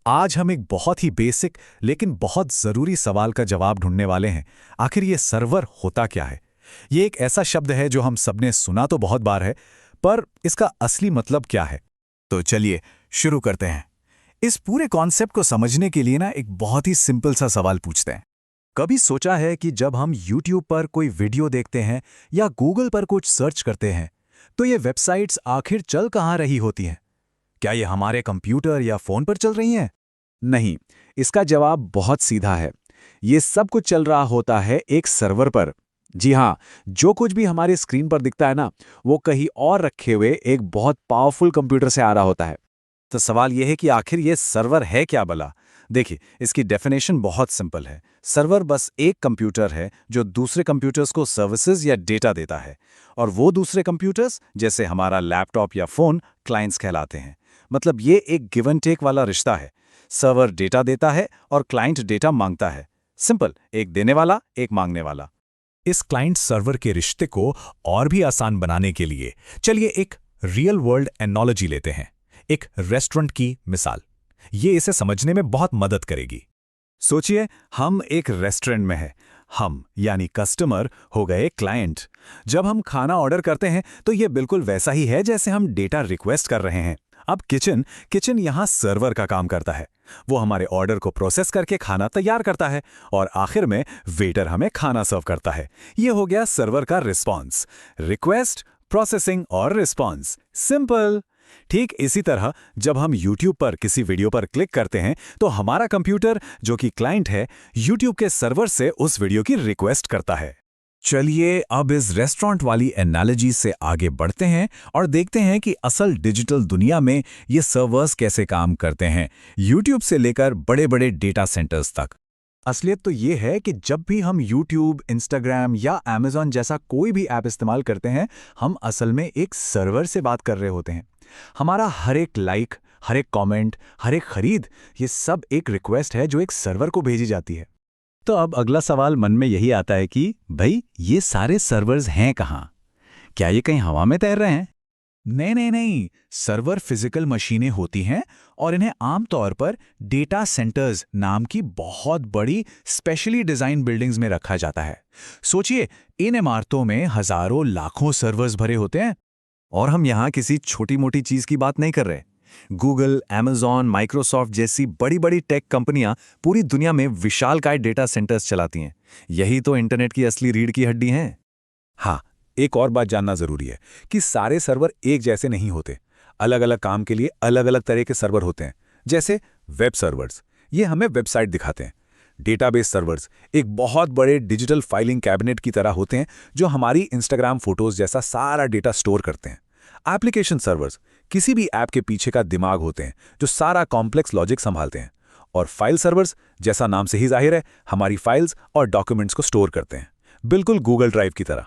आज हम एक बहुत ही बेसिक लेकिन बहुत ज़रूरी सवाल का जवाब ढूंढने वाले हैं। आखिर ये सर्वर होता क्या है? ये एक ऐसा शब्द है जो हम सबने सुना तो बहुत बार है, पर इसका असली मतलब क्या है? तो चलिए शुरू करते हैं। इस पूरे कॉन्सेप्ट को समझने के लिए एक बहुत ही सिंपल सा सवाल पूछते हैं। कभी सोचा है कि जब हम YouTube पर कोई वीडियो देखते हैं या Google पर कुछ सर्च करते हैं, तो ये वेबसाइट्स आखिर चल कहाँ रही होती हैं? क्या ये हमारे कंप्यूटर या फ़ोन पर चल रही हैं? नहीं, इसका जवाब बहुत सीधा है। ये सब कुछ चल रहा होता है एक सर्वर पर। जी हाँ, जो कुछ भी हमारी स्क्रीन पर दिखता है वो कहीं और रखे हुए एक बहुत पावरफुल कंप्यूटर से आ रहा होता है। तो सवाल यह है कि आखिर ये सर्वर है क्या भला? देखिए, इसकी डेफिनेशन बहुत सिंपल है। सर्वर बस एक कंप्यूटर है जो दूसरे कंप्यूटर्स को सर्विसेज या डेटा देता है, और वो दूसरे कंप्यूटर्स, जैसे हमारा लैपटॉप या फ़ोन, क्लाइंट्स कहलाते हैं। मतलब ये एक गिव एंड टेक वाला रिश्ता है। सर्वर डेटा देता है और क्लाइंट डेटा मांगता है। सिंपल, एक देने वाला, एक मांगने वाला। इस क्लाइंट सर्वर के रिश्ते को और भी आसान बनाने के लिए चलिए एक रियल वर्ल्ड एनालॉजी लेते हैं। एक रेस्टोरेंट की मिसाल। ये इसे समझने में बहुत मदद करेगी। सोचिए, हम एक रेस्टोरेंट में हैं। हम यानी कस्टमर हो गए क्लाइंट। जब हम खाना ऑर्डर करते हैं तो ये बिल्कुल वैसा ही है जैसे हम डेटा रिक्वेस्ट कर रहे हैं। अब किचन यहाँ सर्वर का काम करता है। वो हमारे ऑर्डर को प्रोसेस करके खाना तैयार करता है और आखिर में वेटर हमें खाना सर्व करता है। ये हो गया सर्वर का रिस्पॉन्स। रिक्वेस्ट, प्रोसेसिंग और रिस्पॉन्स। सिंपल। ठीक इसी तरह जब हम YouTube पर किसी वीडियो पर क्लिक करते हैं तो हमारा कंप्यूटर, जो कि क्लाइंट है, YouTube के सर्वर से उस वीडियो की रिक्वेस्ट करता है। चलिए अब इस रेस्टोरेंट वाली एनालॉजी से आगे बढ़ते हैं और देखते हैं कि असल डिजिटल दुनिया में ये सर्वर्स कैसे काम करते हैं, YouTube से लेकर बड़े-बड़े डेटा सेंटर्स तक। असलियत तो ये है कि जब भी हम YouTube, Instagram या Amazon जैसा कोई भी ऐप इस्तेमाल करते हैं, हम असल में एक सर्वर से बात कर रहे होते हैं। हमारा हर एक लाइक, हर एक कमेंट, हर एक खरीद, ये सब एक रिक्वेस्ट है जो एक सर्वर को भेजी जाती है। तो अब अगला सवाल मन में यही आता है कि भाई, ये सारे सर्वर्स हैं कहाँ? क्या ये कहीं हवा में तैर रहे हैं? नहीं, सर्वर फिजिकल मशीनें होती हैं और इन्हें आमतौर पर डेटा सेंटर्स नाम की बहुत बड़ी स्पेशली डिजाइन बिल्डिंग्स में रखा जाता है। सोचिए, इन इमारतों में हजारों लाखों सर्वर्स भरे होते हैं। और हम यहाँ किसी छोटी मोटी चीज की बात नहीं कर रहे। गूगल, Amazon, माइक्रोसॉफ्ट जैसी बड़ी बड़ी टेक कंपनियां पूरी दुनिया में विशालकाय डेटा सेंटर्स चलाती हैं। यही तो इंटरनेट की असली रीढ़ की हड्डी हैं। हाँ, एक और बात जानना जरूरी है कि सारे सर्वर एक जैसे नहीं होते। अलग अलग काम के लिए अलग अलग तरह के सर्वर होते हैं। जैसे वेब सर्वर्स, ये हमें वेबसाइट दिखाते हैं। डेटाबेस सर्वर्स एक बहुत बड़े डिजिटल फाइलिंग कैबिनेट की तरह होते हैं जो हमारी इंस्टाग्राम फोटोज जैसा सारा डेटा स्टोर करते हैं। एप्लीकेशन सर्वर्स किसी भी ऐप के पीछे का दिमाग होते हैं जो सारा कॉम्प्लेक्स लॉजिक संभालते हैं। और फाइल सर्वर्स, जैसा नाम से ही जाहिर है, हमारी फाइल्स और डॉक्यूमेंट्स को स्टोर करते हैं, बिल्कुल गूगल ड्राइव की तरह।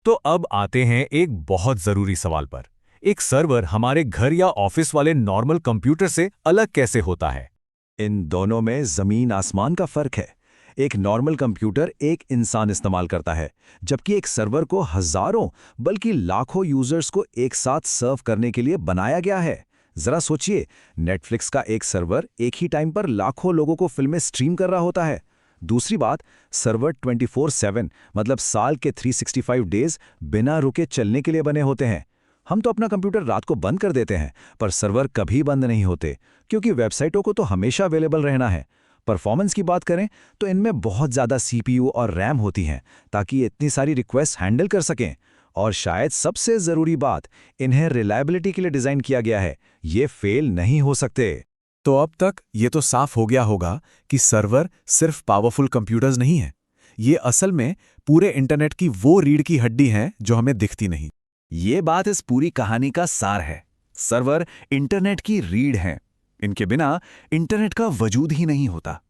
तो अब आते हैं एक बहुत जरूरी सवाल पर। एक सर्वर हमारे घर या ऑफिस वाले नॉर्मल कंप्यूटर से अलग कैसे होता है? इन दोनों में जमीन आसमान का फर्क है। एक नॉर्मल कंप्यूटर एक इंसान इस्तेमाल करता है, जबकि एक सर्वर को हजारों बल्कि लाखों यूजर्स को एक साथ सर्व करने के लिए बनाया गया है। जरा सोचिए, नेटफ्लिक्स का एक सर्वर एक ही टाइम पर लाखों लोगों को फिल्में स्ट्रीम कर रहा होता है। दूसरी बात, सर्वर 24/7 मतलब साल के 365 डेज बिना रुके चलने के लिए बने होते हैं। हम तो अपना कंप्यूटर रात को बंद कर देते हैं, पर सर्वर कभी बंद नहीं होते, क्योंकि वेबसाइटों को तो हमेशा अवेलेबल रहना है। परफॉर्मेंस की बात करें तो इनमें बहुत ज़्यादा CPU और रैम होती हैं ताकि ये इतनी सारी रिक्वेस्ट हैंडल कर सकें। और शायद सबसे ज़रूरी बात, इन्हें रिलायबिलिटी के लिए डिज़ाइन किया गया है। ये फेल नहीं हो सकते। तो अब तक ये तो साफ हो गया होगा कि सर्वर सिर्फ पावरफुल कंप्यूटर्स नहीं है। ये असल में पूरे इंटरनेट की वो रीढ़ की हड्डी है जो हमें दिखती नहीं। ये बात इस पूरी कहानी का सार है। सर्वर इंटरनेट की रीढ़ हैं। इनके बिना इंटरनेट का वजूद ही नहीं होता।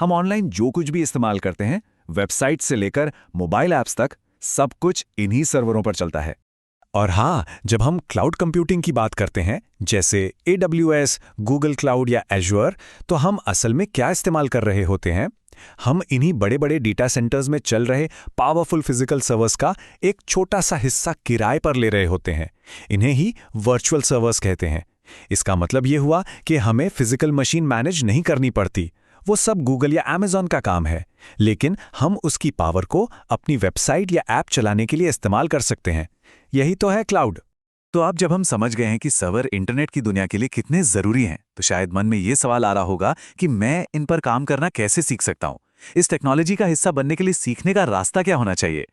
हम ऑनलाइन जो कुछ भी इस्तेमाल करते हैं, वेबसाइट से लेकर मोबाइल ऐप्स तक, सब कुछ इन्हीं सर्वरों पर चलता है। और हाँ, जब हम क्लाउड कंप्यूटिंग की बात करते हैं, जैसे AWS, गूगल क्लाउड या Azure, तो हम असल में क्या इस्तेमाल कर रहे होते हैं? हम इन्हीं बड़े बड़े डेटा सेंटर्स में चल रहे पावरफुल फिजिकल सर्वर्स का एक छोटा सा हिस्सा किराए पर ले रहे होते हैं। इन्हें ही वर्चुअल सर्वर्स कहते हैं। इसका मतलब ये हुआ कि हमें फिजिकल मशीन मैनेज नहीं करनी पड़ती। वो सब गूगल या अमेज़न का काम है, लेकिन हम उसकी पावर को अपनी वेबसाइट या ऐप चलाने के लिए इस्तेमाल कर सकते हैं। यही तो है क्लाउड। तो अब जब हम समझ गए हैं कि सर्वर इंटरनेट की दुनिया के लिए कितने ज़रूरी हैं, तो शायद मन में ये सवाल आ रहा होगा कि मैं इन पर काम करना कैसे सीख सकता हूँ। इस टेक्नोलॉजी का हिस्सा बनने के लिए सीखने का रास्ता क्या होना चाहिए?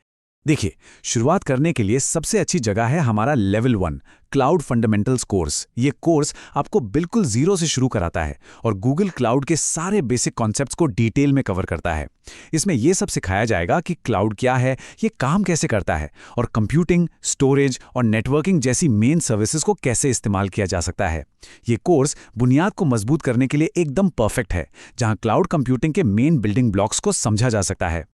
देखिए, शुरुआत करने के लिए सबसे अच्छी जगह है हमारा लेवल 1 क्लाउड फंडामेंटल्स कोर्स। ये कोर्स आपको बिल्कुल जीरो से शुरू कराता है और गूगल क्लाउड के सारे बेसिक कॉन्सेप्ट्स को डिटेल में कवर करता है। इसमें यह सब सिखाया जाएगा कि क्लाउड क्या है, ये काम कैसे करता है और कंप्यूटिंग, स्टोरेज और नेटवर्किंग जैसी मेन सर्विसेज को कैसे इस्तेमाल किया जा सकता है। ये कोर्स बुनियाद को मजबूत करने के लिए एकदम परफेक्ट है, जहां क्लाउड कंप्यूटिंग के मेन बिल्डिंग ब्लॉक्स को समझा जा सकता है।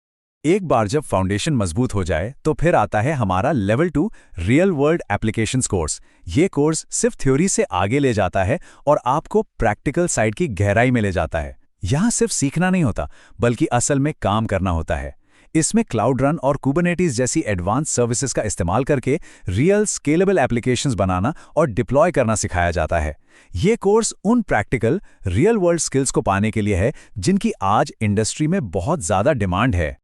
एक बार जब फाउंडेशन मजबूत हो जाए तो फिर आता है हमारा level 2 real world applications course. ये कोर्स सिर्फ थ्योरी से आगे ले जाता है और आपको प्रैक्टिकल साइड की गहराई में ले जाता है। यहाँ सिर्फ सीखना नहीं होता, बल्कि असल में काम करना होता है। इसमें क्लाउड रन और कुबरनेटिस जैसी एडवांस सर्विसेज का इस्तेमाल करके रियल स्केलेबल एप्लीकेशंस बनाना और डिप्लॉय करना सिखाया जाता है। ये कोर्स उन प्रैक्टिकल रियल वर्ल्ड स्किल्स को पाने के लिए है जिनकी आज इंडस्ट्री में बहुत ज़्यादा डिमांड है।